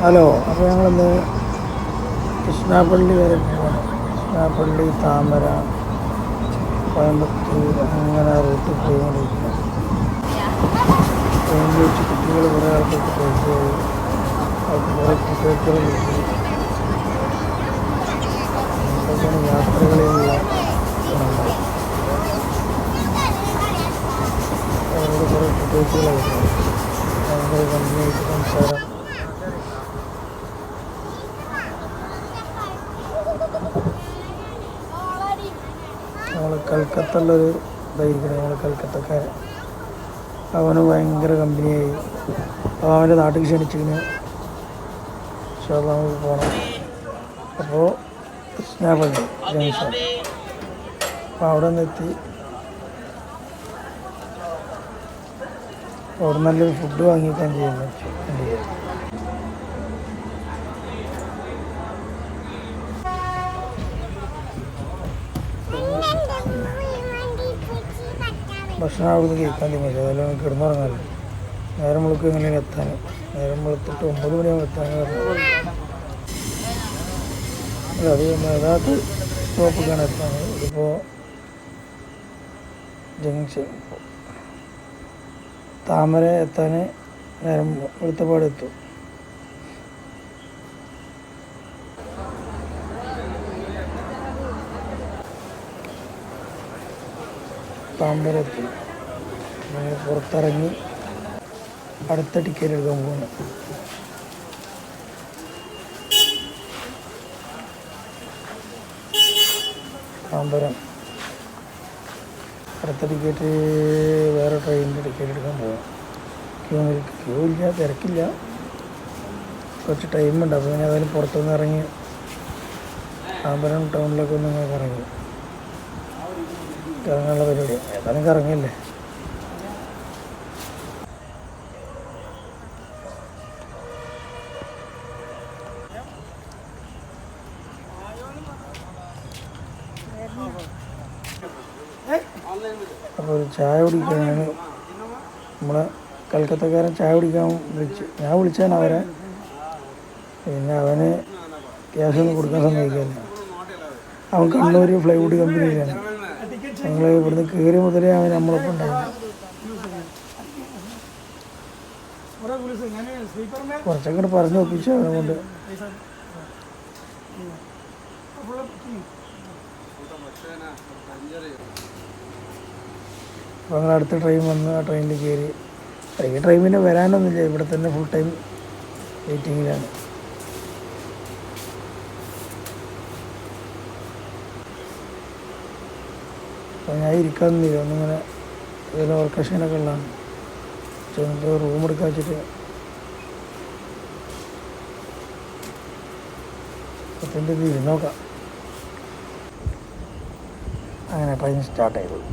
Hello, അപ്പോൾ ഞങ്ങളിന്ന് കൃഷ്ണാപ്പള്ളി വരെ പോകണം. കൃഷ്ണാപ്പള്ളി, താമര, കോയമ്പത്തൂർ അങ്ങനെ റൂട്ടിൽ പോയിക്കൊണ്ടിരിക്കുകയാണ്. ട്രെയിനിൽ വെച്ച് കുട്ടികൾ കുറേ ആൾക്കാർക്ക് പോയി അവർക്ക് കുറേ ടിക്കറ്റുകൾ കിട്ടി. അതൊക്കെയാണ് യാത്രകളിലുള്ള ഗുണങ്ങൾ. അവരോട് കുറേ ടിക്കറ്റുകളാണ് കിട്ടുന്നത്. ഭയങ്കര കമ്പനിയായിട്ട് സംസാരം. ഞങ്ങൾ കൽക്കത്തയുള്ളൊരു ഇതായിരിക്കണം. ഞങ്ങൾ കൽക്കത്തക്കാരൻ. അവന് ഭയങ്കര കമ്പനിയായി. അപ്പോൾ അവൻ്റെ നാട്ടിൽ ക്ഷണിച്ചിങ്ങനെ നമുക്ക് പോകണം. അപ്പോൾ കൃഷ്ണാപ്പള്ളി ജംഗ്ഷൻ. അപ്പോൾ അവിടെ നിന്നെത്തി. അവിടെ നല്ലൊരു ഫുഡ് വാങ്ങിക്കാൻ ചെയ്യുന്നത്. ഭക്ഷണം അവിടുന്ന് കഴിക്കാൻ തീരുമാനിച്ചു. അതെല്ലാം കിടന്നുറങ്ങാമല്ലോ. നേരം വെളുക്ക് എങ്ങനെയാണ് എത്താൻ? നേരം വെളുത്തിട്ട് 9 മണിയാകുമ്പോൾ എത്താൻ പറഞ്ഞു. അത് യഥാർത്ഥ സ്റ്റോപ്പിലേക്കാണ് എത്താൻ. ഇതിപ്പോൾ ജംഗ്ഷൻ താമര എത്താൻ നേരം വെളുത്തപ്പാട് എത്തും. താമ്പരത്തി പുറത്തിറങ്ങി അടുത്ത ടിക്കറ്റ് എടുക്കാൻ പോകണം. താമ്പരം അടുത്ത ടിക്കറ്റ് വേറെ ട്രെയിനിൻ്റെ ടിക്കറ്റ് എടുക്കാൻ പോകാം. ക്യൂ ഇല്ല, തിരക്കില്ല, കുറച്ച് ടൈമുണ്ട്. അപ്പോൾ പിന്നെ അതിൽ പുറത്തുനിന്ന് ഇറങ്ങി താമ്പരം ടൗണിലൊക്കെ ഒന്ന് ഇങ്ങനെ കറങ്ങി കറങ്ങാനുള്ള പരിപാടി. ഏതായാലും കറങ്ങിയല്ലേ. അപ്പോൾ ഒരു ചായ കുടിക്കാനാണ് നമ്മളെ കൽക്കത്തക്കാരൻ ചായ കുടിക്കാൻ ഞാൻ വിളിച്ചാണ് അവരെ. പിന്നെ അവന് ക്യാഷ് ഒന്നും കൊടുക്കാൻ സമ്മതിക്കില്ല. അവൻ കണ്ണൂർ ഫ്ലൈവുഡ് കമ്പനിയിലാണ്. ഞങ്ങൾ ഇവിടുന്ന് കയറി മുതലേ അവൻ നമ്മളൊപ്പം ഉണ്ടായിരുന്നു. കുറച്ചങ്ങോട്ട് പറഞ്ഞു ഒപ്പിച്ചു അവനെ കൊണ്ട്. അപ്പോൾ ഞങ്ങൾ അടുത്ത ട്രെയിൻ വന്ന് ആ ട്രെയിനിൽ കയറി. ഈ ട്രെയിൻ പിന്നെ വരാനൊന്നുമില്ല, ഇവിടെ തന്നെ ഫുൾ ടൈം വെയിറ്റിങ്ങിലാണ്. അപ്പോൾ ഞാൻ ഇരിക്കാമെന്നില്ല, ഒന്നിങ്ങനെ ഏതെങ്കിലും വർക്കേഷനൊക്കെ ഉള്ളതാണ്. ചെന്നിട്ട് റൂം എടുക്കാൻ വെച്ചിട്ട് പത്തിൻ്റെ ഇരുന്നോക്കാം. അങ്ങനെ ട്രെയിൻ സ്റ്റാർട്ടായി പോയി.